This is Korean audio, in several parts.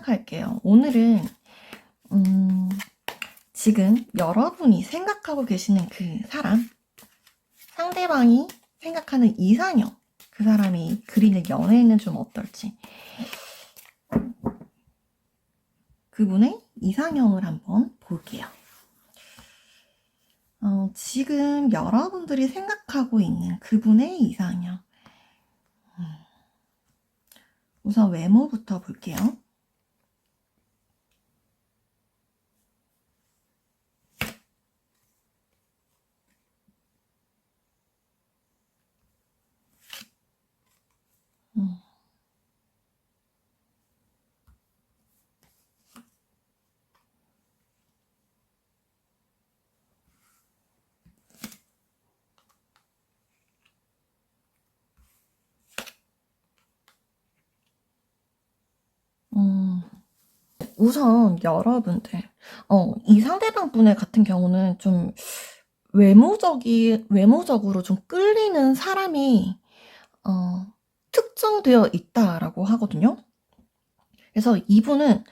시작할게요. 오늘은 지금 여러분이 생각하고 계시는 그 사람, 상대방이 생각하는 이상형, 그 사람이 그리는 연애는 좀 어떨지, 그분의 이상형을 한번 볼게요. 지금 여러분들이 생각하고 있는 그분의 이상형. 우선 외모부터 볼게요. 우선 여러분들, 이 상대방 분의 같은 경우는 좀 외모적으로 좀 끌리는 사람이 특정되어 있다라고 하거든요. 그래서 이분은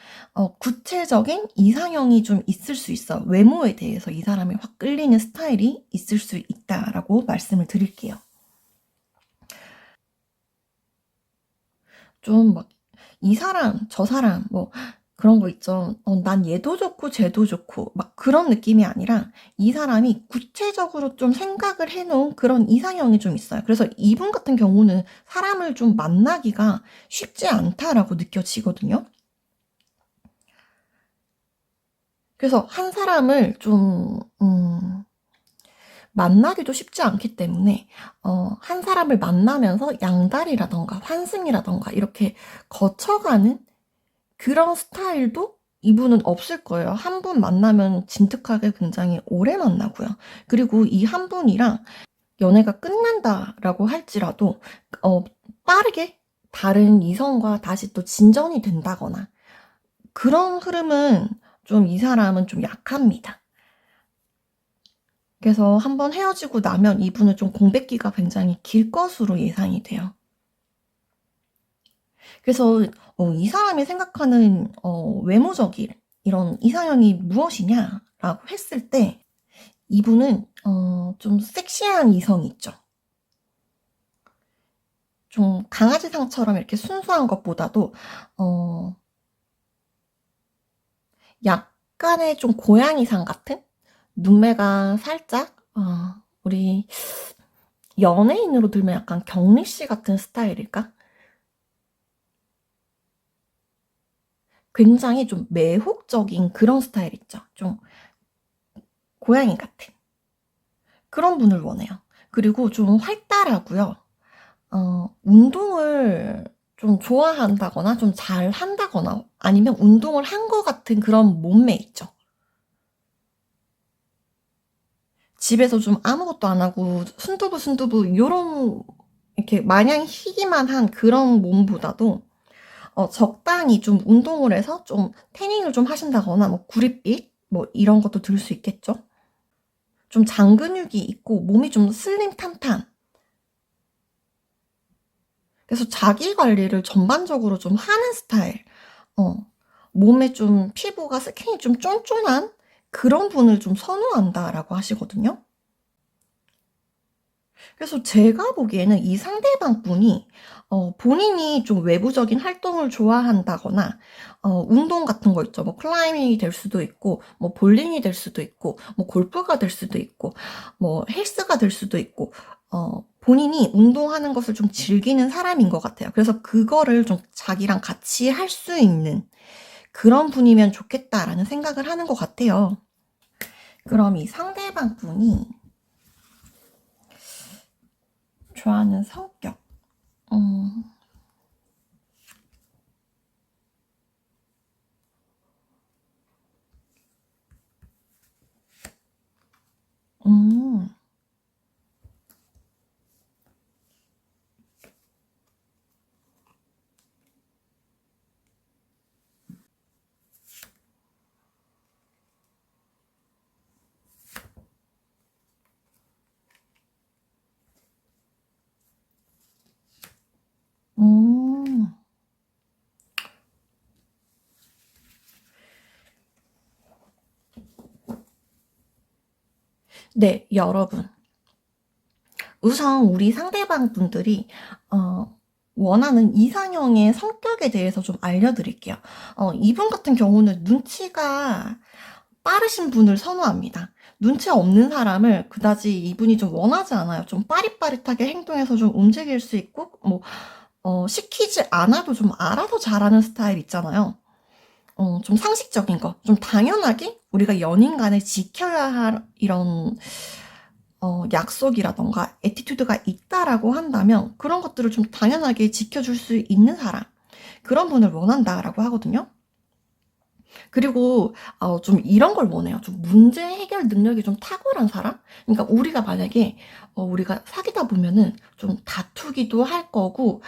구체적인 이상형이 좀 있을 수 있어. 외모에 대해서 이 사람이 확 끌리는 스타일이 있을 수 있다라고 말씀을 드릴게요. 좀 막 이 사람, 저 사람, 뭐 그런 거 있죠. 난 얘도 좋고 쟤도 좋고 막 그런 느낌이 아니라 이 사람이 구체적으로 좀 생각을 해놓은 그런 이상형이 좀 있어요. 그래서 이분 같은 경우는 사람을 좀 만나기가 쉽지 않다라고 느껴지거든요. 그래서 한 사람을 좀 만나기도 쉽지 않기 때문에 한 사람을 만나면서 양다리라던가 환승이라던가 이렇게 거쳐가는 그런 스타일도 이분은 없을 거예요. 한 분 만나면 진득하게 굉장히 오래 만나고요. 그리고 이 한 분이랑 연애가 끝난다라고 할지라도 빠르게 다른 이성과 다시 또 진전이 된다거나 그런 흐름은 좀 이 사람은 좀 약합니다. 그래서 한번 헤어지고 나면 이분은 좀 공백기가 굉장히 길 것으로 예상이 돼요. 그래서 이 사람이 생각하는 외모적인 이런 이상형이 무엇이냐라고 했을 때 이분은 좀 섹시한 이성이 있죠. 좀 강아지상처럼 이렇게 순수한 것보다도 약간의 좀 고양이상 같은 눈매가 살짝 우리 연예인으로 들면 약간 경리 씨 같은 스타일일까? 굉장히 좀 매혹적인 그런 스타일 있죠. 좀 고양이 같은 그런 분을 원해요. 그리고 좀 활달하고요. 운동을 좀 좋아한다거나 좀 잘한다거나 아니면 운동을 한 것 같은 그런 몸매 있죠. 집에서 좀 아무것도 안 하고 순두부 요런 이렇게 마냥 희기만 한 그런 몸보다도 적당히 좀 운동을 해서 좀 태닝을 좀 하신다거나 뭐 구릿빛 뭐 이런 것도 들 수 있겠죠. 좀 장근육이 있고 몸이 좀 슬림탄탄. 그래서 자기 관리를 전반적으로 좀 하는 스타일. 몸에 좀 피부가 스킨이 좀 쫀쫀한 그런 분을 좀 선호한다라고 하시거든요. 그래서 제가 보기에는 이 상대방 분이 본인이 좀 외부적인 활동을 좋아한다거나 운동 같은 거 있죠. 뭐 클라이밍이 될 수도 있고 뭐 볼링이 될 수도 있고 뭐 골프가 될 수도 있고 뭐 헬스가 될 수도 있고 본인이 운동하는 것을 좀 즐기는 사람인 것 같아요. 그래서 그거를 좀 자기랑 같이 할 수 있는 그런 분이면 좋겠다라는 생각을 하는 것 같아요. 그럼 이 상대방 분이 좋아하는 성격. 음, 음, 음. 네, 여러분. 우선 우리 상대방 분들이 원하는 이상형의 성격에 대해서 좀 알려드릴게요. 이분 같은 경우는 눈치가 빠르신 분을 선호합니다. 눈치 없는 사람을 그다지 이분이 좀 원하지 않아요. 좀 빠릿빠릿하게 행동해서 좀 움직일 수 있고, 뭐, 시키지 않아도 좀 알아서 잘하는 스타일 있잖아요. 좀 상식적인 거, 좀 당연하게 우리가 연인 간에 지켜야 할 이런 약속이라던가 애티튜드가 있다라고 한다면 그런 것들을 좀 당연하게 지켜줄 수 있는 사람, 그런 분을 원한다라고 하거든요. 그리고 좀 이런 걸 원해요. 좀 문제 해결 능력이 좀 탁월한 사람? 그러니까 우리가 만약에 우리가 사귀다 보면은 좀 다투기도 할 거고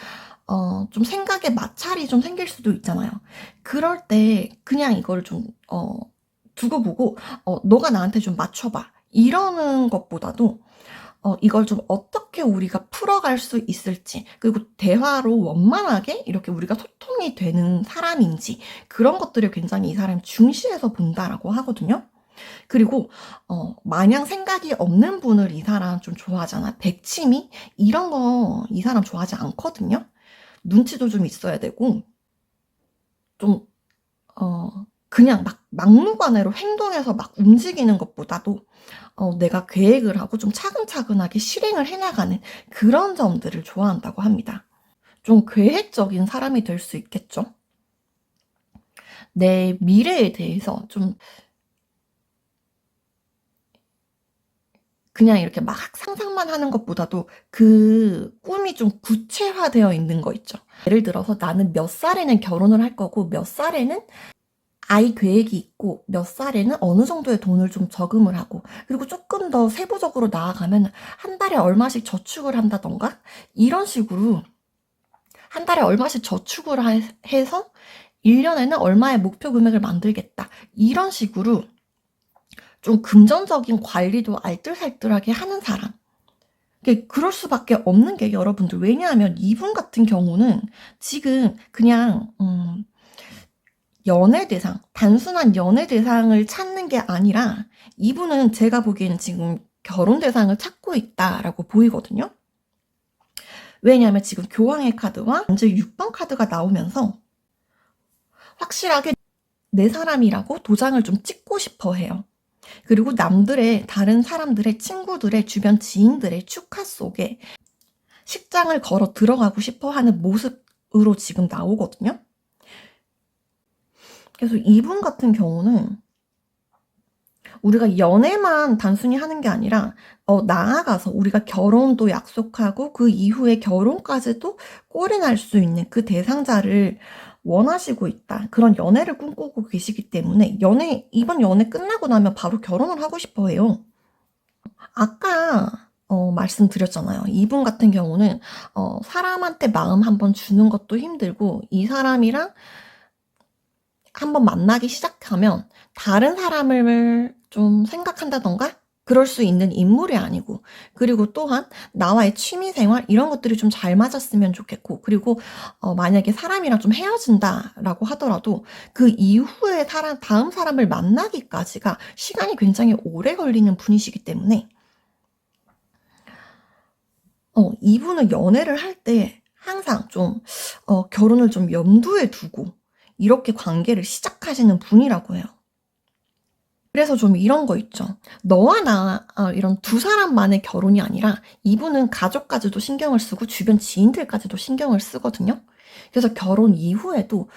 좀 생각에 마찰이 좀 생길 수도 있잖아요. 그럴 때 그냥 이걸 좀 두고 보고 너가 나한테 좀 맞춰봐. 이러는 것보다도 이걸 좀 어떻게 우리가 풀어갈 수 있을지, 그리고 대화로 원만하게 이렇게 우리가 소통이 되는 사람인지, 그런 것들을 굉장히 이 사람이 중시해서 본다라고 하거든요. 그리고 마냥 생각이 없는 분을 이 사람 좀 좋아하잖아. 백치미? 이런 거 이 사람 좋아하지 않거든요. 눈치도 좀 있어야 되고, 좀 그냥 막 막무가내로 행동해서 막 움직이는 것보다도 내가 계획을 하고 좀 차근차근하게 실행을 해나가는 그런 점들을 좋아한다고 합니다. 좀 계획적인 사람이 될 수 있겠죠? 내 미래에 대해서 좀 그냥 이렇게 막 상상만 하는 것보다도 그 꿈이 좀 구체화되어 있는 거 있죠. 예를 들어서 나는 몇 살에는 결혼을 할 거고 몇 살에는 아이 계획이 있고 몇 살에는 어느 정도의 돈을 좀 저금을 하고, 그리고 조금 더 세부적으로 나아가면 한 달에 얼마씩 저축을 한다던가 이런 식으로 한 달에 얼마씩 저축을 해서 1년에는 얼마의 목표 금액을 만들겠다, 이런 식으로 좀 금전적인 관리도 알뜰살뜰하게 하는 사람. 그럴 수밖에 없는 게 여러분들, 왜냐하면 이분 같은 경우는 지금 그냥 연애 대상, 단순한 연애 대상을 찾는 게 아니라 이분은 제가 보기에는 지금 결혼 대상을 찾고 있다라고 보이거든요. 왜냐하면 지금 교황의 카드와 완전 6번 카드가 나오면서 확실하게 내 사람이라고 도장을 좀 찍고 싶어 해요. 그리고 남들의, 다른 사람들의, 친구들의, 주변 지인들의 축하 속에 식장을 걸어 들어가고 싶어 하는 모습으로 지금 나오거든요. 그래서 이분 같은 경우는 우리가 연애만 단순히 하는 게 아니라 나아가서 우리가 결혼도 약속하고 그 이후에 결혼까지도 꼬리날 수 있는 그 대상자를 원하시고 있다. 그런 연애를 꿈꾸고 계시기 때문에 이번 연애 끝나고 나면 바로 결혼을 하고 싶어 해요. 아까 말씀드렸잖아요. 이분 같은 경우는 사람한테 마음 한번 주는 것도 힘들고, 이 사람이랑 한번 만나기 시작하면 다른 사람을 좀 생각한다던가 그럴 수 있는 인물이 아니고, 그리고 또한 나와의 취미생활 이런 것들이 좀 잘 맞았으면 좋겠고, 그리고 만약에 사람이랑 좀 헤어진다라고 하더라도 그 이후에 다음 사람을 만나기까지가 시간이 굉장히 오래 걸리는 분이시기 때문에 이분은 연애를 할 때 항상 좀 결혼을 좀 염두에 두고 이렇게 관계를 시작하시는 분이라고 해요. 그래서 좀 이런 거 있죠. 너와 나 이런 두 사람만의 결혼이 아니라 이분은 가족까지도 신경을 쓰고 주변 지인들까지도 신경을 쓰거든요. 그래서 결혼 이후에도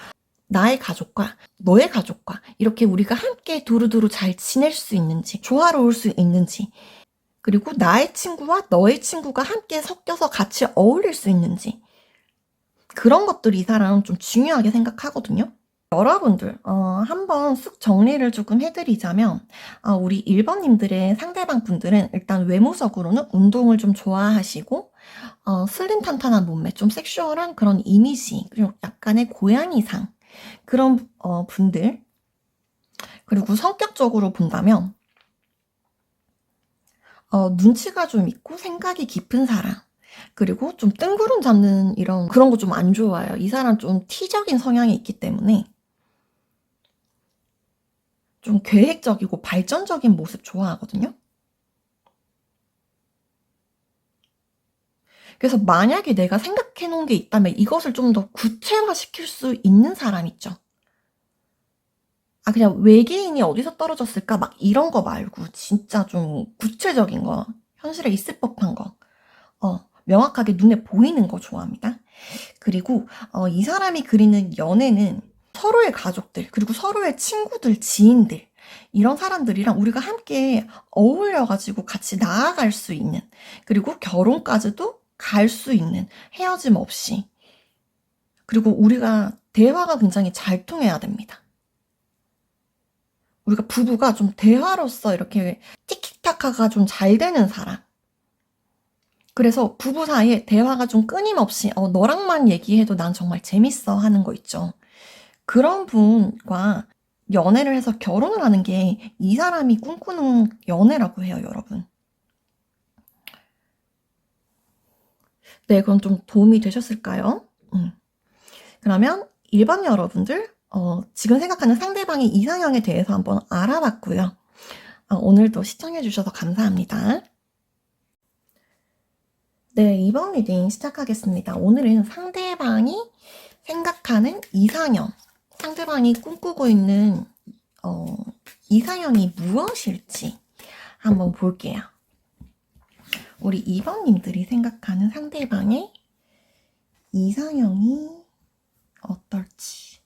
나의 가족과 너의 가족과 이렇게 우리가 함께 두루두루 잘 지낼 수 있는지, 조화로울 수 있는지, 그리고 나의 친구와 너의 친구가 함께 섞여서 같이 어울릴 수 있는지, 그런 것들이 이 사람은 좀 중요하게 생각하거든요. 여러분들 한번 쑥 정리를 조금 해드리자면, 우리 1번님들의 상대방 분들은 일단 외모적으로는 운동을 좀 좋아하시고 슬림 탄탄한 몸매, 좀 섹슈얼한 그런 이미지, 그리고 약간의 고양이상, 그런 분들. 그리고 성격적으로 본다면 눈치가 좀 있고 생각이 깊은 사람, 그리고 좀 뜬구름 잡는 그런 거 좀 안 좋아해요. 이 사람 좀 T적인 성향이 있기 때문에 좀 계획적이고 발전적인 모습 좋아하거든요. 그래서 만약에 내가 생각해 놓은 게 있다면 이것을 좀 더 구체화시킬 수 있는 사람 있죠. 아, 그냥 외계인이 어디서 떨어졌을까? 막 이런 거 말고, 진짜 좀 구체적인 거, 현실에 있을 법한 거, 명확하게 눈에 보이는 거 좋아합니다. 그리고, 이 사람이 그리는 연애는 서로의 가족들, 그리고 서로의 친구들, 지인들, 이런 사람들이랑 우리가 함께 어울려가지고 같이 나아갈 수 있는, 그리고 결혼까지도 갈 수 있는, 헤어짐 없이. 그리고 우리가 대화가 굉장히 잘 통해야 됩니다. 우리가 부부가 좀 대화로서 이렇게 티키타카가 좀 잘 되는 사람. 그래서 부부 사이에 대화가 좀 끊임없이 너랑만 얘기해도 난 정말 재밌어 하는 거 있죠. 그런 분과 연애를 해서 결혼을 하는 게 이 사람이 꿈꾸는 연애라고 해요, 여러분. 네, 그건 좀 도움이 되셨을까요? 그러면 일반 여러분들, 지금 생각하는 상대방의 이상형에 대해서 한번 알아봤고요. 오늘도 시청해주셔서 감사합니다. 네, 이번 리딩 시작하겠습니다. 오늘은 상대방이 생각하는 이상형, 상대방이 꿈꾸고 있는 이상형이 무엇일지 한번 볼게요. 우리 2번님들이 생각하는 상대방의 이상형이 어떨지.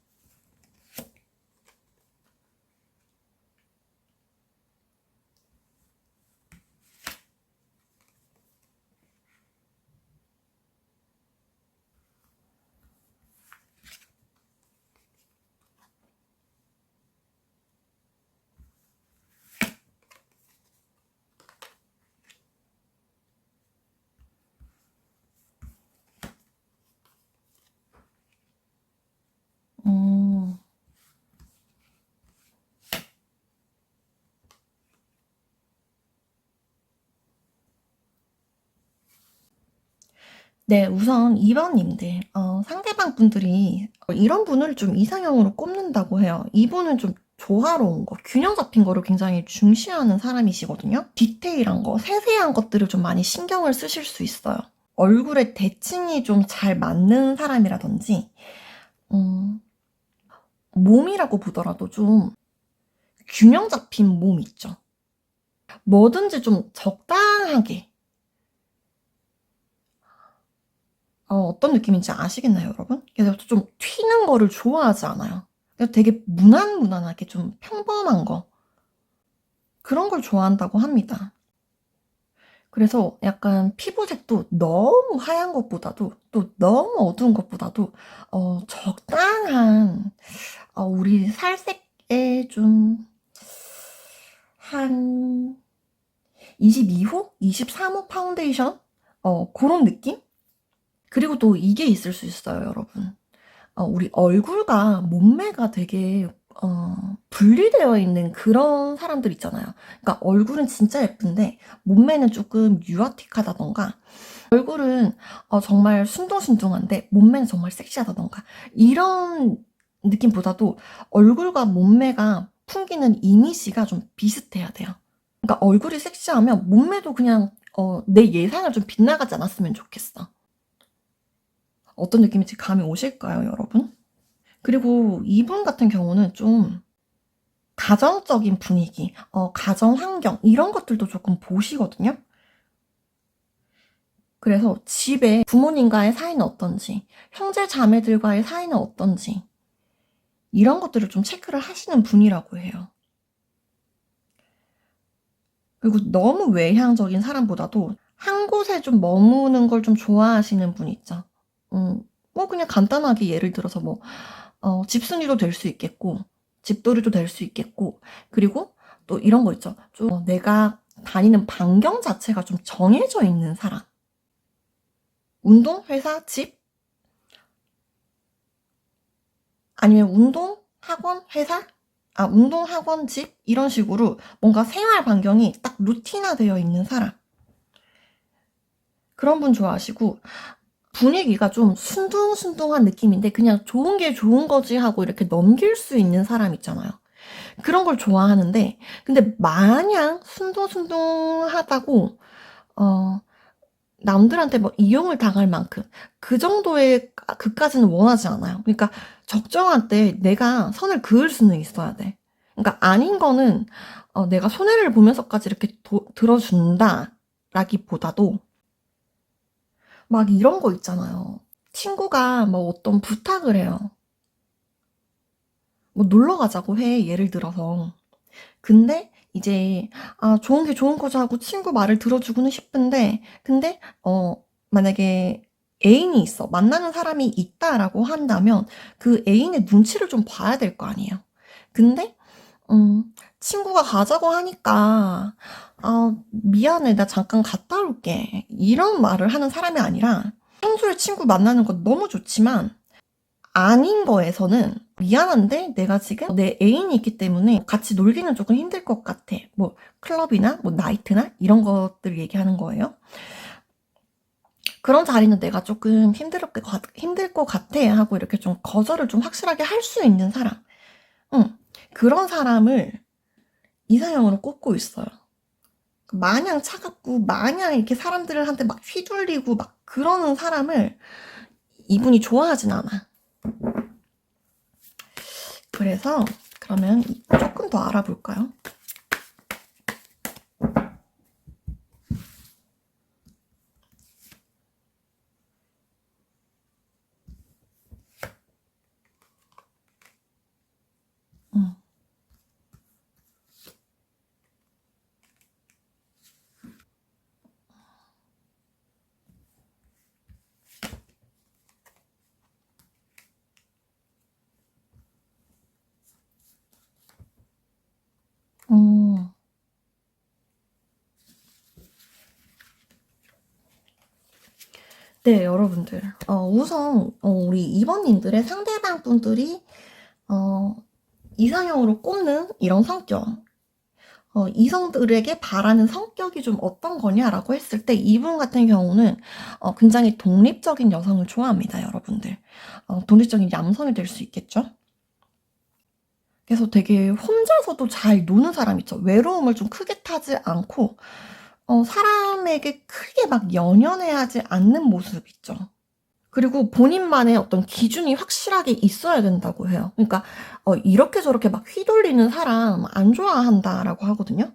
네, 우선 2번님들, 상대방 분들이 이런 분을 좀 이상형으로 꼽는다고 해요. 이분은 좀 조화로운 거, 균형 잡힌 거를 굉장히 중시하는 사람이시거든요. 디테일한 거, 세세한 것들을 좀 많이 신경을 쓰실 수 있어요. 얼굴에 대칭이 좀 잘 맞는 사람이라든지, 몸이라고 보더라도 좀 균형 잡힌 몸 있죠. 뭐든지 좀 적당하게. 어떤 느낌인지 아시겠나요, 여러분? 그래서 좀 튀는 거를 좋아하지 않아요. 그래서 되게 무난무난하게 좀 평범한 거. 그런 걸 좋아한다고 합니다. 그래서 약간 피부색도 너무 하얀 것보다도 또 너무 어두운 것보다도 적당한 우리 살색에 좀 한 22호? 23호 파운데이션? 그런 느낌? 그리고 또 이게 있을 수 있어요, 여러분. 우리 얼굴과 몸매가 되게 분리되어 있는 그런 사람들 있잖아요. 그러니까 얼굴은 진짜 예쁜데 몸매는 조금 유아틱하다던가, 얼굴은 정말 순둥순둥한데 몸매는 정말 섹시하다던가, 이런 느낌보다도 얼굴과 몸매가 풍기는 이미지가 좀 비슷해야 돼요. 그러니까 얼굴이 섹시하면 몸매도 그냥 내 예상을 좀 빗나가지 않았으면 좋겠어. 어떤 느낌인지 감이 오실까요, 여러분? 그리고 이분 같은 경우는 좀 가정적인 분위기, 가정 환경, 이런 것들도 조금 보시거든요. 그래서 집에 부모님과의 사이는 어떤지, 형제 자매들과의 사이는 어떤지, 이런 것들을 좀 체크를 하시는 분이라고 해요. 그리고 너무 외향적인 사람보다도 한 곳에 좀 머무는 걸 좀 좋아하시는 분 있죠. 뭐 그냥 간단하게 예를 들어서 뭐 집순이도 될 수 있겠고, 집돌이도 될 수 있겠고, 그리고 또 이런 거 있죠. 좀 내가 다니는 반경 자체가 좀 정해져 있는 사람. 운동, 회사, 집, 아니면 운동, 학원, 회사, 운동, 학원, 집, 이런 식으로 뭔가 생활 반경이 딱 루틴화되어 있는 사람. 그런 분 좋아하시고, 분위기가 좀 순둥순둥한 느낌인데 그냥 좋은 게 좋은 거지 하고 이렇게 넘길 수 있는 사람 있잖아요. 그런 걸 좋아하는데, 근데 마냥 순둥순둥하다고 남들한테 뭐 이용을 당할 만큼 그 정도의 그까지는 원하지 않아요. 그러니까 적정한 때 내가 선을 그을 수는 있어야 돼. 그러니까 아닌 거는 내가 손해를 보면서까지 이렇게 들어준다라기보다도 막 이런 거 있잖아요. 친구가 뭐 어떤 부탁을 해요. 뭐 놀러 가자고 해, 예를 들어서. 근데 이제 좋은 게 좋은 거죠 하고 친구 말을 들어주고는 싶은데, 근데 만약에 애인이 있어, 만나는 사람이 있다라고 한다면 그 애인의 눈치를 좀 봐야 될 거 아니에요. 근데 친구가 가자고 하니까 미안해, 나 잠깐 갔다 올게, 이런 말을 하는 사람이 아니라, 평소에 친구 만나는 건 너무 좋지만 아닌 거에서는 미안한데 내가 지금 내 애인이 있기 때문에 같이 놀기는 조금 힘들 것 같아. 뭐 클럽이나 뭐 나이트나 이런 것들 얘기하는 거예요. 그런 자리는 내가 조금 힘들 것 같아 하고 이렇게 좀 거절을 좀 확실하게 할 수 있는 사람. 그런 사람을 이상형으로 꼽고 있어요. 마냥 차갑고 마냥 이렇게 사람들한테 막 휘둘리고 막 그러는 사람을 이분이 좋아하진 않아. 그래서 그러면 조금 더 알아볼까요? 음. 음. 네, 여러분들. 우선, 우리 2번님들의 상대방 분들이, 이상형으로 꼽는 이런 성격. 이성들에게 바라는 성격이 좀 어떤 거냐라고 했을 때, 이분 같은 경우는, 굉장히 독립적인 여성을 좋아합니다, 여러분들. 독립적인 남성이 될 수 있겠죠? 그래서 되게 혼자서도 잘 노는 사람 있죠. 외로움을 좀 크게 타지 않고, 사람에게 크게 막 연연해하지 않는 모습 있죠. 그리고 본인만의 어떤 기준이 확실하게 있어야 된다고 해요. 그러니까 이렇게 저렇게 막 휘둘리는 사람 안 좋아한다라고 하거든요.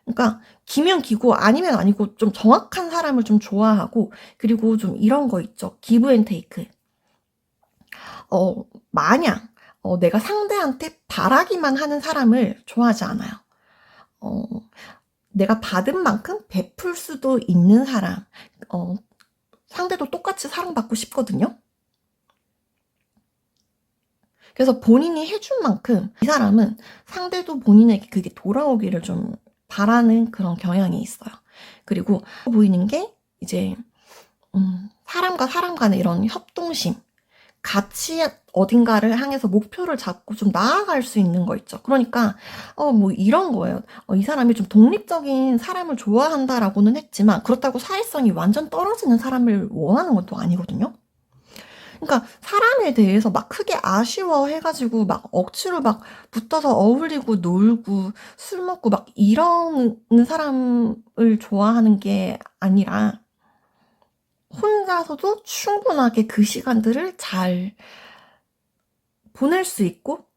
그러니까 기면 기고 아니면 아니고 좀 정확한 사람을 좀 좋아하고, 그리고 좀 이런 거 있죠. 기브 앤 테이크. 마냥 내가 상대한테 바라기만 하는 사람을 좋아하지 않아요. 어, 내가 받은 만큼 베풀 수도 있는 사람. 상대도 똑같이 사랑받고 싶거든요. 그래서 본인이 해준 만큼 이 사람은 상대도 본인에게 그게 돌아오기를 좀 바라는 그런 경향이 있어요. 그리고 보이는 게 이제 사람과 사람 간의 이런 협동심, 같이 어딘가를 향해서 목표를 잡고 좀 나아갈 수 있는 거 있죠. 그러니까 뭐 이런 거예요. 이 사람이 좀 독립적인 사람을 좋아한다라고는 했지만, 그렇다고 사회성이 완전 떨어지는 사람을 원하는 것도 아니거든요. 그러니까 사람에 대해서 막 크게 아쉬워해가지고 막 억지로 막 붙어서 어울리고 놀고 술 먹고 막 이러는 사람을 좋아하는 게 아니라, 혼자서도 충분하게 그 시간들을 잘 보낼 수 있고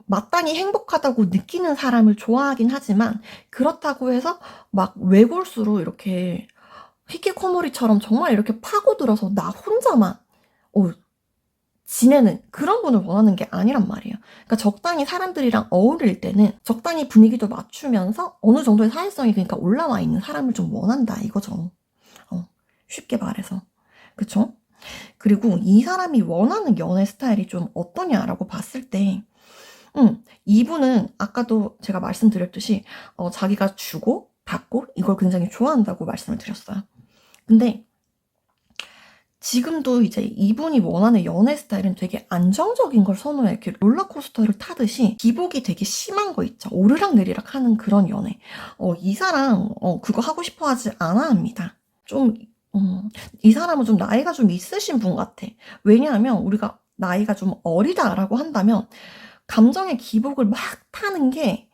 마땅히 행복하다고 느끼는 사람을 좋아하긴 하지만, 그렇다고 해서 막 외골수로 이렇게 히키코모리처럼 정말 이렇게 파고들어서 나 혼자만 지내는 그런 분을 원하는 게 아니란 말이에요. 그러니까 적당히 사람들이랑 어울릴 때는 적당히 분위기도 맞추면서 어느 정도의 사회성이 그러니까 올라와 있는 사람을 좀 원한다 이거죠. 쉽게 말해서. 그쵸? 그리고 이 사람이 원하는 연애 스타일이 좀 어떠냐라고 봤을 때, 이분은 아까도 제가 말씀드렸듯이 자기가 주고 받고 이걸 굉장히 좋아한다고 말씀을 드렸어요. 근데 지금도 이제 이분이 원하는 연애 스타일은 되게 안정적인 걸 선호해. 이렇게 롤러코스터를 타듯이 기복이 되게 심한 거 있죠. 오르락내리락 하는 그런 연애. 이 사람 그거 하고 싶어 하지 않아 합니다. 좀 이 사람은 좀 나이가 좀 있으신 분 같아. 왜냐하면 우리가 나이가 좀 어리다라고 한다면 감정의 기복을 막 타는 게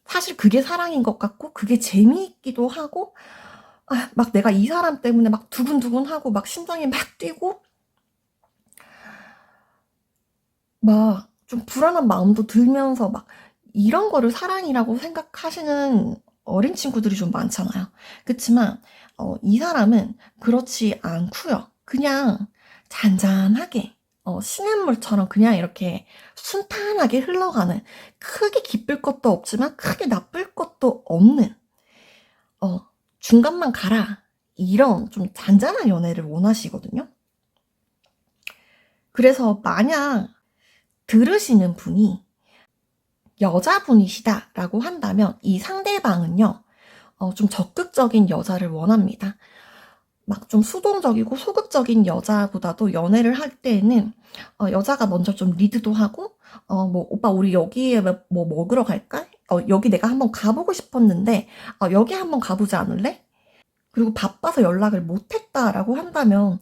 사실 그게 사랑인 것 같고, 그게 재미있기도 하고, 막 내가 이 사람 때문에 막 두근두근하고 막 심장이 막 뛰고 막 좀 불안한 마음도 들면서 막 이런 거를 사랑이라고 생각하시는 어린 친구들이 좀 많잖아요. 그치만 이 사람은 그렇지 않고요. 그냥 잔잔하게 시냇물처럼 그냥 이렇게 순탄하게 흘러가는, 크게 기쁠 것도 없지만 크게 나쁠 것도 없는 중간만 가라, 이런 좀 잔잔한 연애를 원하시거든요. 그래서 만약 들으시는 분이 여자분이시다라고 한다면 이 상대방은요, 좀 적극적인 여자를 원합니다. 막 좀 수동적이고 소극적인 여자보다도 연애를 할 때에는 여자가 먼저 좀 리드도 하고, 뭐 오빠 우리 여기에 뭐 먹으러 갈까? 여기 내가 한번 가보고 싶었는데 여기 한번 가보지 않을래? 그리고 바빠서 연락을 못했다라고 한다면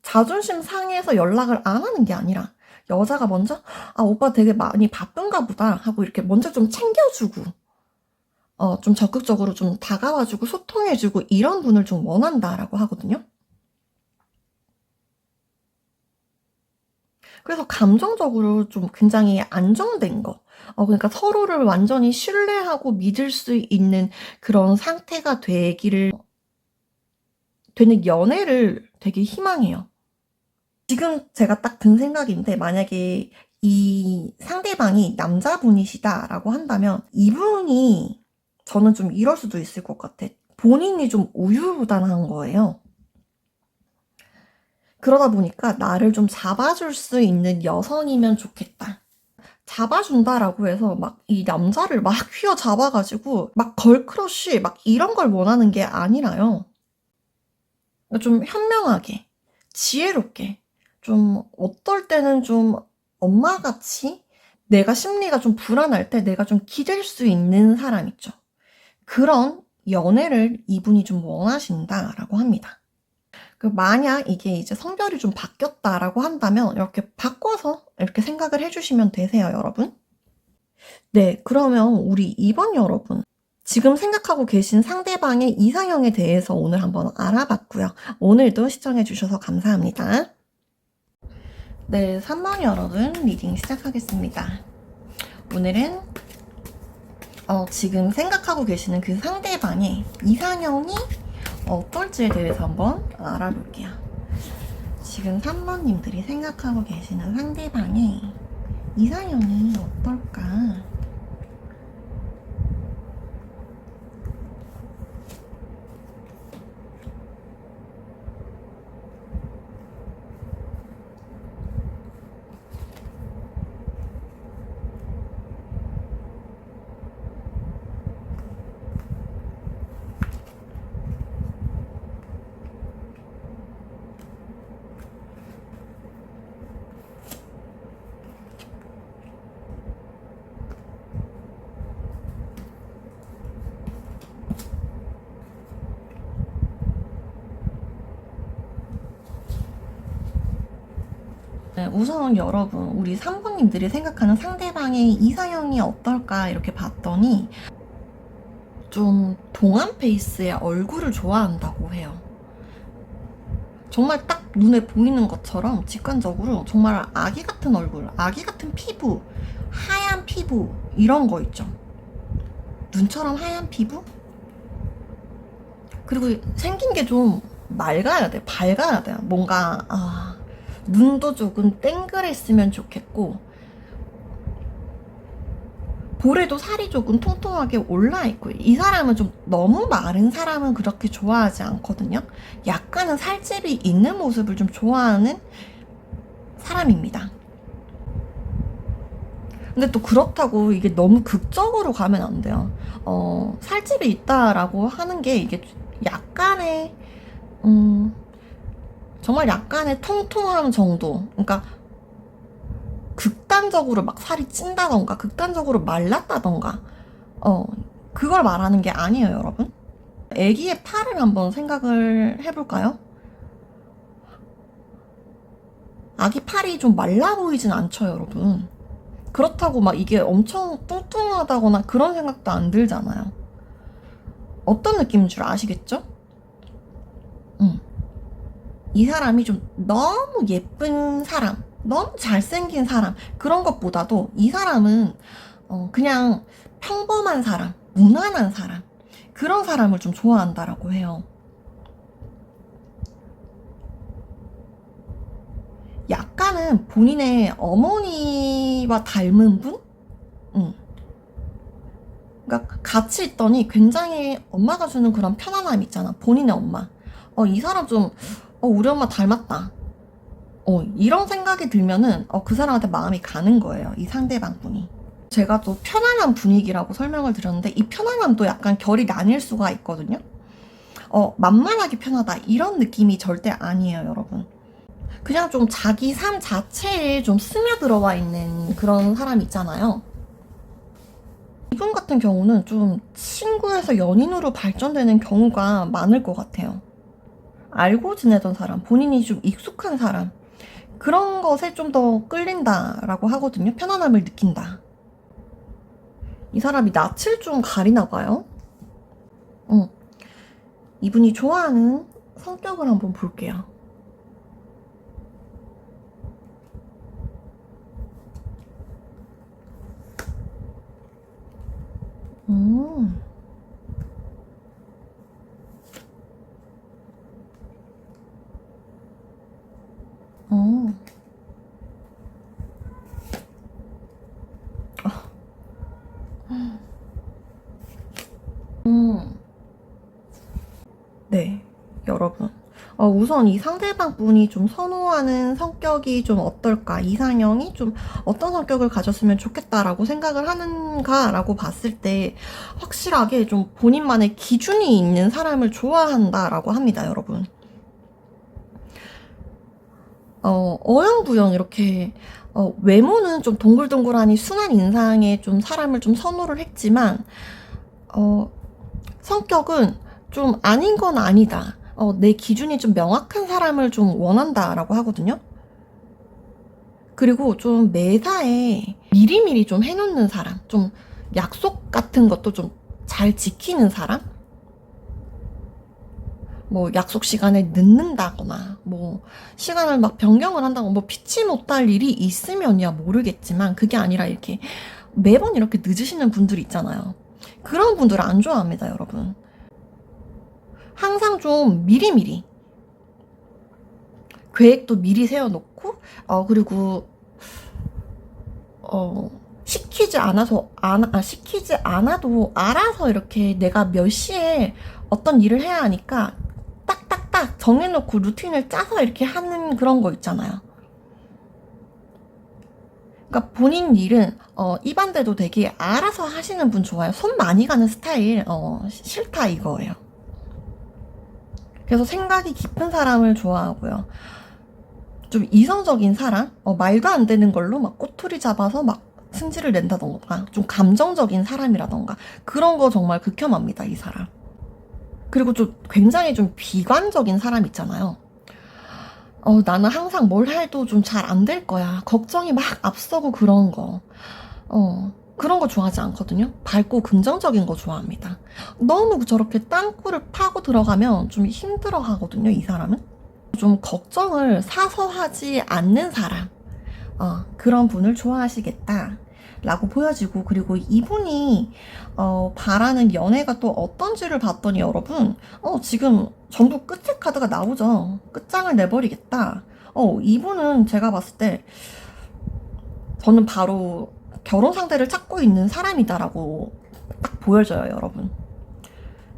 자존심 상해서 연락을 안 하는 게 아니라 여자가 먼저 오빠 되게 많이 바쁜가 보다 하고 이렇게 먼저 좀 챙겨주고 좀 적극적으로 좀 다가와주고 소통해주고 이런 분을 좀 원한다라고 하거든요. 그래서 감정적으로 좀 굉장히 안정된 거, 그러니까 서로를 완전히 신뢰하고 믿을 수 있는 그런 상태가 되는 연애를 되게 희망해요. 지금 제가 딱 든 생각인데, 만약에 이 상대방이 남자분이시다라고 한다면 이분이, 저는 좀 이럴 수도 있을 것 같아. 본인이 좀 우유부단한 거예요. 그러다 보니까 나를 좀 잡아줄 수 있는 여성이면 좋겠다. 잡아준다라고 해서 막 이 남자를 막 휘어잡아가지고 막 걸크러쉬 막 이런 걸 원하는 게 아니라요. 좀 현명하게, 지혜롭게, 좀 어떨 때는 좀 엄마같이 내가 심리가 좀 불안할 때 내가 좀 기댈 수 있는 사람 있죠. 그런 연애를 이분이 좀 원하신다라고 합니다. 만약 이게 이제 성별이 좀 바뀌었다라고 한다면 이렇게 바꿔서 이렇게 생각을 해주시면 되세요, 여러분. 네, 그러면 우리 2번 여러분. 지금 생각하고 계신 상대방의 이상형에 대해서 오늘 한번 알아봤고요. 오늘도 시청해주셔서 감사합니다. 네, 3번 여러분 리딩 시작하겠습니다. 오늘은 지금 생각하고 계시는 그 상대방의 이상형이 어떨지에 대해서 한번 알아볼게요. 지금 3번님들이 생각하고 계시는 상대방의 이상형이 어떨까? 네, 우선 여러분, 우리 3번님들이 생각하는 상대방의 이상형이 어떨까 이렇게 봤더니 좀 동안 페이스의 얼굴을 좋아한다고 해요. 정말 딱 눈에 보이는 것처럼 직관적으로 정말 아기 같은 얼굴, 아기 같은 피부, 하얀 피부 이런 거 있죠. 눈처럼 하얀 피부? 그리고 생긴 게 좀 맑아야 돼, 밝아야 돼. 뭔가 눈도 조금 땡그랬으면 좋겠고, 볼에도 살이 조금 통통하게 올라있고, 이 사람은 좀 너무 마른 사람은 그렇게 좋아하지 않거든요. 약간은 살집이 있는 모습을 좀 좋아하는 사람입니다. 근데 또 그렇다고 이게 너무 극적으로 가면 안 돼요. 살집이 있다라고 하는 게 이게 약간의 정말 약간의 통통함 정도. 그러니까 극단적으로 막 살이 찐다던가 극단적으로 말랐다던가 그걸 말하는 게 아니에요, 여러분. 애기의 팔을 한번 생각을 해볼까요? 아기 팔이 좀 말라 보이진 않죠, 여러분. 그렇다고 막 이게 엄청 뚱뚱하다거나 그런 생각도 안 들잖아요. 어떤 느낌인 줄 아시겠죠? 음. 이 사람이 좀 너무 예쁜 사람, 너무 잘생긴 사람, 그런 것보다도 이 사람은 그냥 평범한 사람, 무난한 사람, 그런 사람을 좀 좋아한다라고 해요. 약간은 본인의 어머니와 닮은 분? 응. 그러니까 같이 있더니 굉장히 엄마가 주는 그런 편안함 있잖아. 본인의 엄마. 이 사람 좀, 우리 엄마 닮았다. 이런 생각이 들면은, 그 사람한테 마음이 가는 거예요. 이 상대방 분이. 제가 또 편안한 분위기라고 설명을 드렸는데, 이 편안함도 약간 결이 나뉠 수가 있거든요. 만만하게 편하다. 이런 느낌이 절대 아니에요, 여러분. 그냥 좀 자기 삶 자체에 좀 스며들어와 있는 그런 사람 있잖아요. 이분 같은 경우는 좀 친구에서 연인으로 발전되는 경우가 많을 것 같아요. 알고 지내던 사람, 본인이 좀 익숙한 사람, 그런 것에 좀 더 끌린다라고 하거든요. 편안함을 느낀다. 이 사람이 낯을 좀 가리나 봐요. 이분이 좋아하는 성격을 한번 볼게요. 음. 어. 음. 네, 여러분. 우선 이 상대방 분이 좀 선호하는 성격이 좀 어떨까? 이상형이 좀 어떤 성격을 가졌으면 좋겠다라고 생각을 하는가라고 봤을 때 확실하게 좀 본인만의 기준이 있는 사람을 좋아한다라고 합니다, 여러분. 어영부영 이렇게 외모는 좀 동글동글하니 순한 인상의 좀 사람을 좀 선호를 했지만 성격은 좀 아닌 건 아니다. 내 기준이 좀 명확한 사람을 좀 원한다라고 하거든요. 그리고 좀 매사에 미리미리 좀 해놓는 사람, 좀 약속 같은 것도 좀 잘 지키는 사람? 뭐 약속 시간에 늦는다거나 뭐 시간을 막 변경을 한다거나 뭐 피치 못할 일이 있으면야 모르겠지만 그게 아니라 이렇게 매번 이렇게 늦으시는 분들이 있잖아요. 그런 분들은 안 좋아합니다, 여러분. 항상 좀 미리미리 계획도 미리 세워놓고 그리고 시키지 않아도 알아서 이렇게 내가 몇 시에 어떤 일을 해야 하니까 딱딱딱 정해놓고 루틴을 짜서 이렇게 하는 그런 거 있잖아요. 그러니까 본인 일은 입안대도 되게 알아서 하시는 분 좋아요. 손 많이 가는 스타일 싫다 이거예요. 그래서 생각이 깊은 사람을 좋아하고요. 좀 이성적인 사람? 말도 안 되는 걸로 막 꼬투리 잡아서 막 승질을 낸다던가, 좀 감정적인 사람이라던가, 그런 거 정말 극혐합니다, 이 사람. 그리고 좀 굉장히 좀 비관적인 사람 있잖아요. 나는 항상 뭘 해도 좀 잘 안 될 거야. 걱정이 막 앞서고 그런 거. 그런 거 좋아하지 않거든요. 밝고 긍정적인 거 좋아합니다. 너무 저렇게 땅굴을 파고 들어가면 좀 힘들어 하거든요, 이 사람은. 좀 걱정을 사서 하지 않는 사람. 그런 분을 좋아하시겠다. 라고 보여지고, 그리고 이분이 바라는 연애가 또 어떤지를 봤더니 여러분, 지금 전부 끝의 카드가 나오죠. 끝장을 내버리겠다. 이분은 제가 봤을 때 저는 바로 결혼 상대를 찾고 있는 사람이다라고 딱 보여져요, 여러분.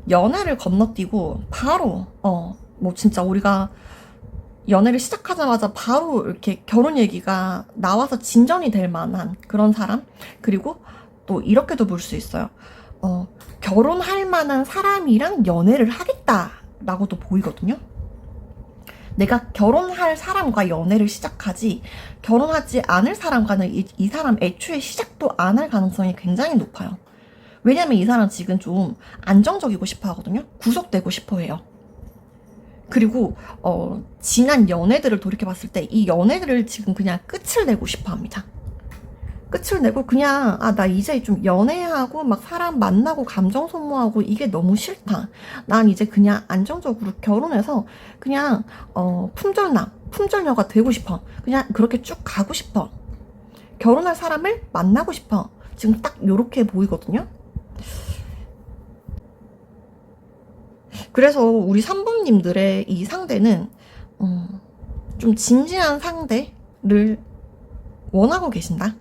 연애를 건너뛰고 바로 뭐 진짜 우리가 연애를 시작하자마자 바로 이렇게 결혼 얘기가 나와서 진전이 될 만한 그런 사람? 그리고 또 이렇게도 볼 수 있어요. 결혼할 만한 사람이랑 연애를 하겠다라고도 보이거든요. 내가 결혼할 사람과 연애를 시작하지 결혼하지 않을 사람과는 이 사람 애초에 시작도 안 할 가능성이 굉장히 높아요. 왜냐면 이 사람 지금 좀 안정적이고 싶어 하거든요. 구속되고 싶어 해요. 그리고 지난 연애들을 돌이켜봤을 때 이 연애들을 지금 그냥 끝을 내고 싶어 합니다. 끝을 내고 그냥 나 이제 좀 연애하고 막 사람 만나고 감정 소모하고 이게 너무 싫다. 난 이제 그냥 안정적으로 결혼해서 그냥 품절녀가 되고 싶어. 그냥 그렇게 쭉 가고 싶어. 결혼할 사람을 만나고 싶어. 지금 딱 요렇게 보이거든요. 그래서 우리 3번님들의 이 상대는 좀 진지한 상대를 원하고 계신다.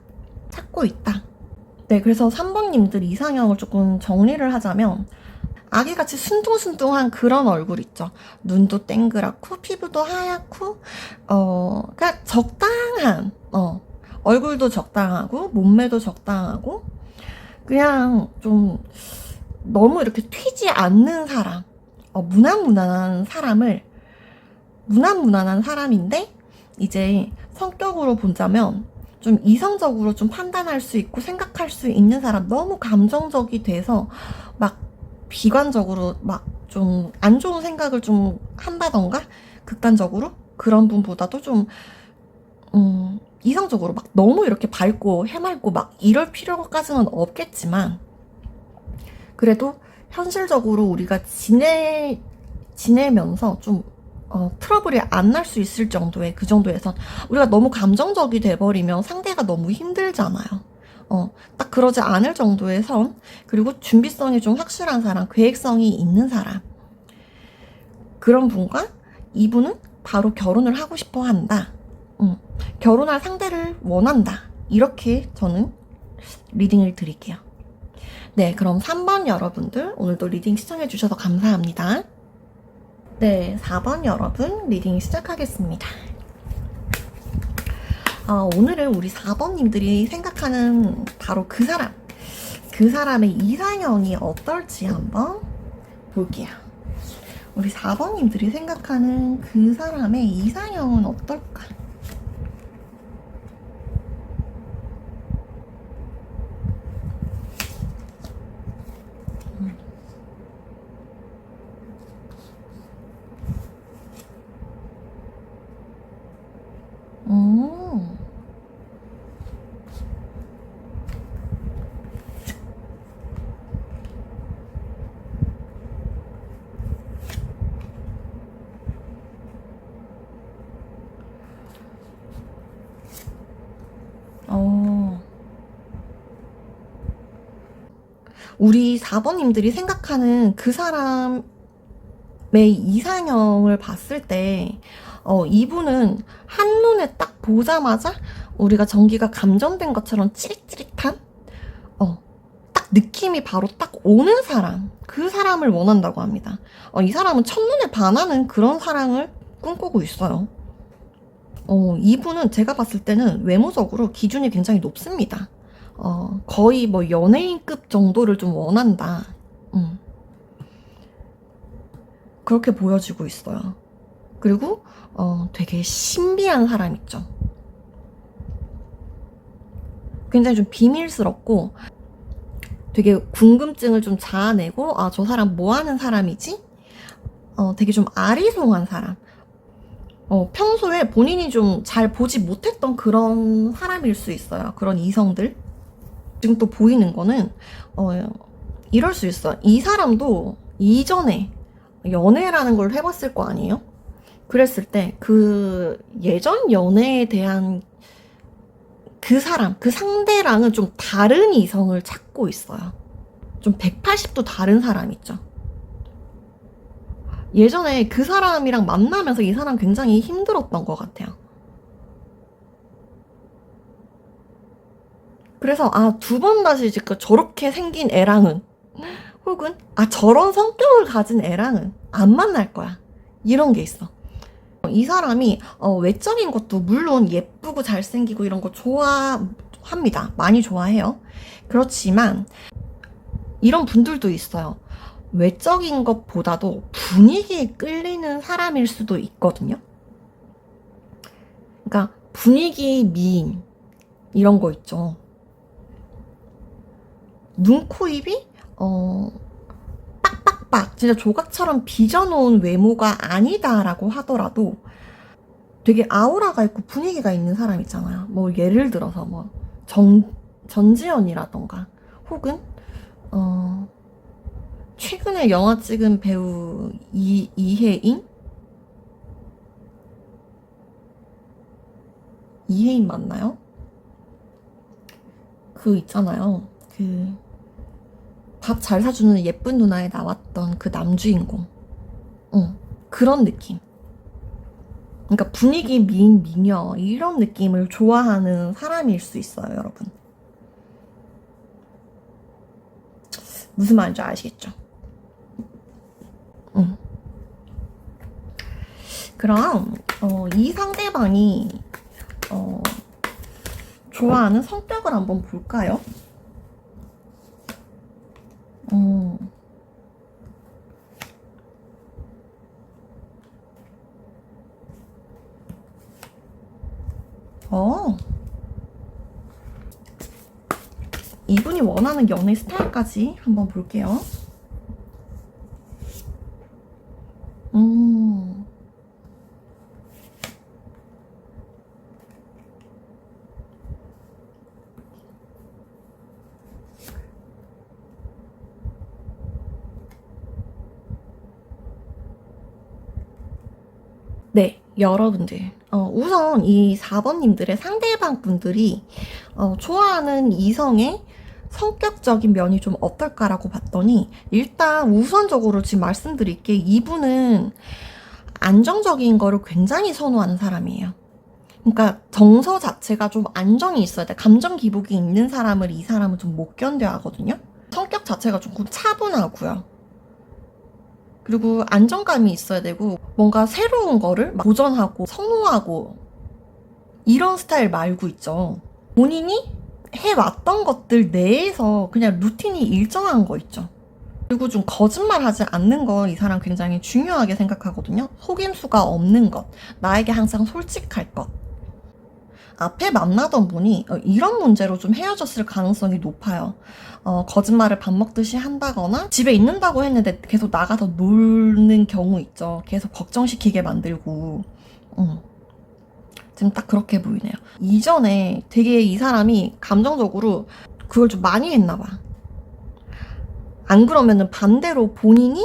찾고 있다. 네, 그래서 3번님들 이상형을 조금 정리를 하자면 아기같이 순둥순둥한 그런 얼굴 있죠. 눈도 땡그랗고 피부도 하얗고 그냥 적당한 얼굴도 적당하고 몸매도 적당하고 그냥 좀 너무 이렇게 튀지 않는 사람, 무난무난한 사람인데 이제 성격으로 보자면 좀 이성적으로 좀 판단할 수 있고 생각할 수 있는 사람, 너무 감정적이 돼서 막 비관적으로 막 좀 안 좋은 생각을 좀 한다던가 극단적으로 그런 분보다도 좀 이성적으로 막 너무 이렇게 밝고 해맑고 막 이럴 필요까지는 없겠지만 그래도 현실적으로 우리가 지내면서 좀 트러블이 안 날 수 있을 정도의 그 정도에선 우리가 너무 감정적이 돼버리면 상대가 너무 힘들잖아요. 딱 그러지 않을 정도의 선, 그리고 준비성이 좀 확실한 사람, 계획성이 있는 사람. 그런 분과 이분은 바로 결혼을 하고 싶어 한다. 결혼할 상대를 원한다. 이렇게 저는 리딩을 드릴게요. 네, 그럼 3번 여러분들 오늘도 리딩 시청해주셔서 감사합니다. 네, 4번 여러분 리딩 시작하겠습니다. 오늘은 우리 4번님들이 생각하는 바로 그 사람의 이상형이 어떨지 한번 볼게요. 우리 4번님들이 생각하는 그 사람의 이상형은 어떨까? 우리 4번님들이 생각하는 그 사람의 이상형을 봤을 때, 이분은 한눈에 딱 보자마자 우리가 전기가 감전된 것처럼 찌릿찌릿한, 딱 느낌이 바로 딱 오는 사람, 그 사람을 원한다고 합니다. 이 사람은 첫눈에 반하는 그런 사랑을 꿈꾸고 있어요. 이분은 제가 봤을 때는 외모적으로 기준이 굉장히 높습니다. 거의 뭐 연예인급 정도를 좀 원한다. 그렇게 보여지고 있어요. 그리고 되게 신비한 사람 있죠. 굉장히 좀 비밀스럽고 되게 궁금증을 좀 자아내고 저 사람 뭐 하는 사람이지? 되게 좀 아리송한 사람. 평소에 본인이 좀 잘 보지 못했던 그런 사람일 수 있어요. 그런 이성들. 지금 또 보이는 거는 이럴 수 있어요. 이 사람도 이전에 연애라는 걸 해봤을 거 아니에요? 그랬을 때 그 예전 연애에 대한 그 사람, 그 상대랑은 좀 다른 이성을 찾고 있어요. 좀 180도 다른 사람 있죠. 예전에 그 사람이랑 만나면서 이 사람 굉장히 힘들었던 것 같아요. 그래서 두 번 다시 이제 저렇게 생긴 애랑은 혹은 저런 성격을 가진 애랑은 안 만날 거야. 이런 게 있어. 이 사람이 외적인 것도 물론 예쁘고 잘생기고 이런 거 좋아합니다. 많이 좋아해요. 그렇지만 이런 분들도 있어요. 외적인 것보다도 분위기에 끌리는 사람일 수도 있거든요. 그러니까 분위기 미인 이런 거 있죠. 눈, 코, 입이 빡빡빡 진짜 조각처럼 빚어놓은 외모가 아니다라고 하더라도 되게 아우라가 있고 분위기가 있는 사람 있잖아요. 뭐 예를 들어서 뭐 전지현이라던가 혹은 최근에 영화 찍은 배우 이혜인? 이혜인 맞나요? 그 있잖아요. 그 밥 잘 사주는 예쁜 누나에 나왔던 그 남주인공. 그런 느낌. 그러니까 분위기 미녀 이런 느낌을 좋아하는 사람일 수 있어요, 여러분. 무슨 말인지 아시겠죠? 그럼 이 상대방이 좋아하는 성격을 한번 볼까요? 이분이 원하는 연애 스타일까지 한번 볼게요. 네, 여러분들. 우선 이 4번님들의 상대방 분들이 좋아하는 이성의 성격적인 면이 좀 어떨까라고 봤더니, 일단 우선적으로 지금 말씀드릴 게, 이분은 안정적인 거를 굉장히 선호하는 사람이에요. 그러니까 정서 자체가 좀 안정이 있어야 돼. 감정 기복이 있는 사람을 이 사람은 좀 못 견뎌 하거든요. 성격 자체가 조금 차분하고요. 그리고 안정감이 있어야 되고, 뭔가 새로운 거를 막 도전하고 선호하고 이런 스타일 말고 있죠. 본인이 해왔던 것들 내에서 그냥 루틴이 일정한 거 있죠. 그리고 좀 거짓말하지 않는 거 이 사람 굉장히 중요하게 생각하거든요. 속임수가 없는 것, 나에게 항상 솔직할 것. 앞에 만나던 분이 이런 문제로 좀 헤어졌을 가능성이 높아요. 거짓말을 밥 먹듯이 한다거나 집에 있는다고 했는데 계속 나가서 노는 경우 있죠. 계속 걱정시키게 만들고. 지금 딱 그렇게 보이네요. 이전에 되게 이 사람이 감정적으로 그걸 좀 많이 했나 봐. 안 그러면은 반대로 본인이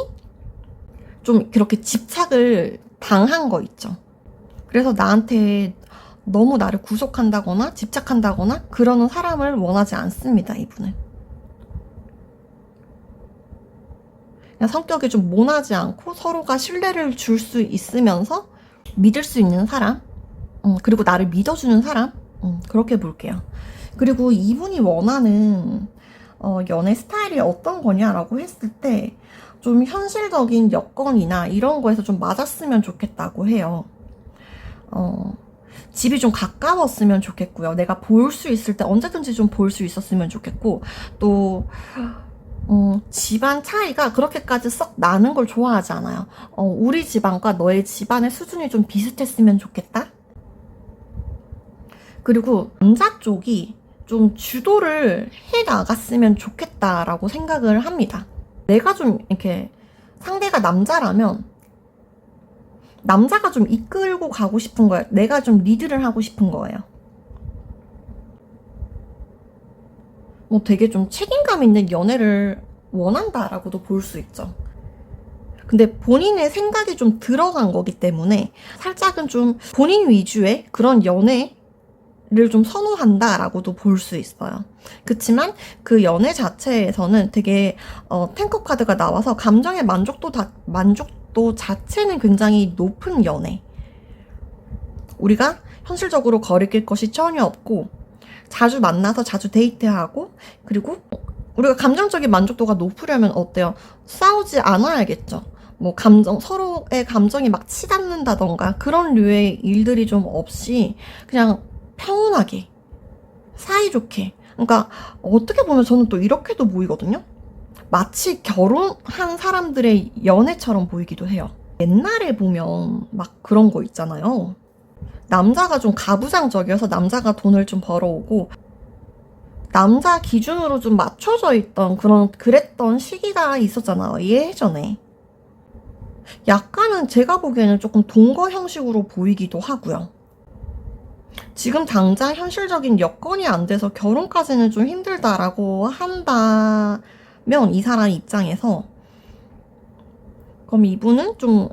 좀 그렇게 집착을 당한 거 있죠. 그래서 나한테 너무 나를 구속한다거나 집착한다거나 그러는 사람을 원하지 않습니다, 이분은. 그냥 성격이 좀 모나지 않고 서로가 신뢰를 줄 수 있으면서 믿을 수 있는 사람, 그리고 나를 믿어주는 사람, 그렇게 볼게요. 그리고 이분이 원하는 연애 스타일이 어떤 거냐라고 했을 때 좀 현실적인 여건이나 이런 거에서 좀 맞았으면 좋겠다고 해요. 집이 좀 가까웠으면 좋겠고요. 내가 볼 수 있을 때 언제든지 좀 볼 수 있었으면 좋겠고, 또 집안 차이가 그렇게까지 썩 나는 걸 좋아하지 않아요. 우리 집안과 너의 집안의 수준이 좀 비슷했으면 좋겠다. 그리고 남자 쪽이 좀 주도를 해 나갔으면 좋겠다라고 생각을 합니다. 내가 좀 이렇게 상대가 남자라면 남자가 좀 이끌고 가고 싶은 거예요. 내가 좀 리드를 하고 싶은 거예요. 뭐 되게 좀 책임감 있는 연애를 원한다라고도 볼 수 있죠. 근데 본인의 생각이 좀 들어간 거기 때문에 살짝은 좀 본인 위주의 그런 연애를 좀 선호한다라고도 볼 수 있어요. 그치만 그 연애 자체에서는 되게 탱커 카드가 나와서 감정의 만족도 자체는 굉장히 높은 연애. 우리가 현실적으로 거리낄 것이 전혀 없고 자주 만나서 자주 데이트하고, 그리고 우리가 감정적인 만족도가 높으려면 어때요? 싸우지 않아야겠죠. 뭐 서로의 감정이 막 치닫는다던가 그런 류의 일들이 좀 없이 그냥 평온하게 사이좋게. 그러니까 어떻게 보면 저는 또 이렇게도 보이거든요. 마치 결혼한 사람들의 연애처럼 보이기도 해요. 옛날에 보면 막 그런 거 있잖아요. 남자가 좀 가부장적이어서 남자가 돈을 좀 벌어오고 남자 기준으로 좀 맞춰져 있던 그랬던 시기가 있었잖아요. 예전에. 약간은 제가 보기에는 조금 동거 형식으로 보이기도 하고요. 지금 당장 현실적인 여건이 안 돼서 결혼까지는 좀 힘들다라고 한다면 이 사람 입장에서 그럼 이분은 좀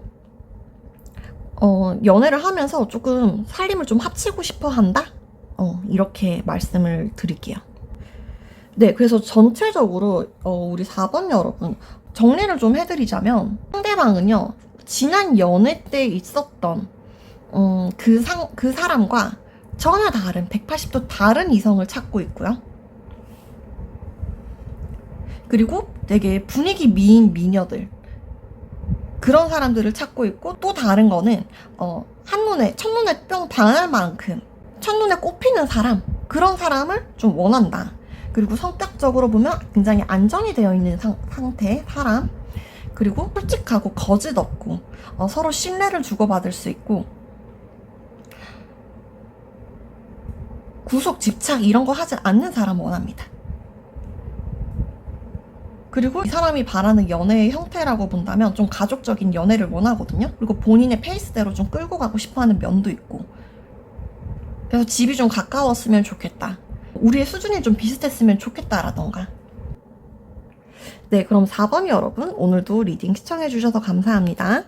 연애를 하면서 조금 살림을 좀 합치고 싶어 한다? 이렇게 말씀을 드릴게요. 네, 그래서 전체적으로 우리 4번 여러분 정리를 좀 해드리자면 상대방은요 지난 연애 때 있었던 그 사람과 전혀 다른 180도 다른 이성을 찾고 있고요. 그리고 되게 분위기 미인 미녀들 그런 사람들을 찾고 있고, 또 다른 거는 첫눈에 뿅 반할 만큼 첫눈에 꼽히는 사람, 그런 사람을 좀 원한다. 그리고 성격적으로 보면 굉장히 안정이 되어 있는 상태 사람, 그리고 솔직하고 거짓 없고 서로 신뢰를 주고받을 수 있고 구속 집착 이런 거 하지 않는 사람 원합니다. 그리고 이 사람이 바라는 연애의 형태라고 본다면 좀 가족적인 연애를 원하거든요. 그리고 본인의 페이스대로 좀 끌고 가고 싶어하는 면도 있고, 그래서 집이 좀 가까웠으면 좋겠다, 우리의 수준이 좀 비슷했으면 좋겠다라던가. 네, 그럼 4번 여러분 오늘도 리딩 시청해주셔서 감사합니다.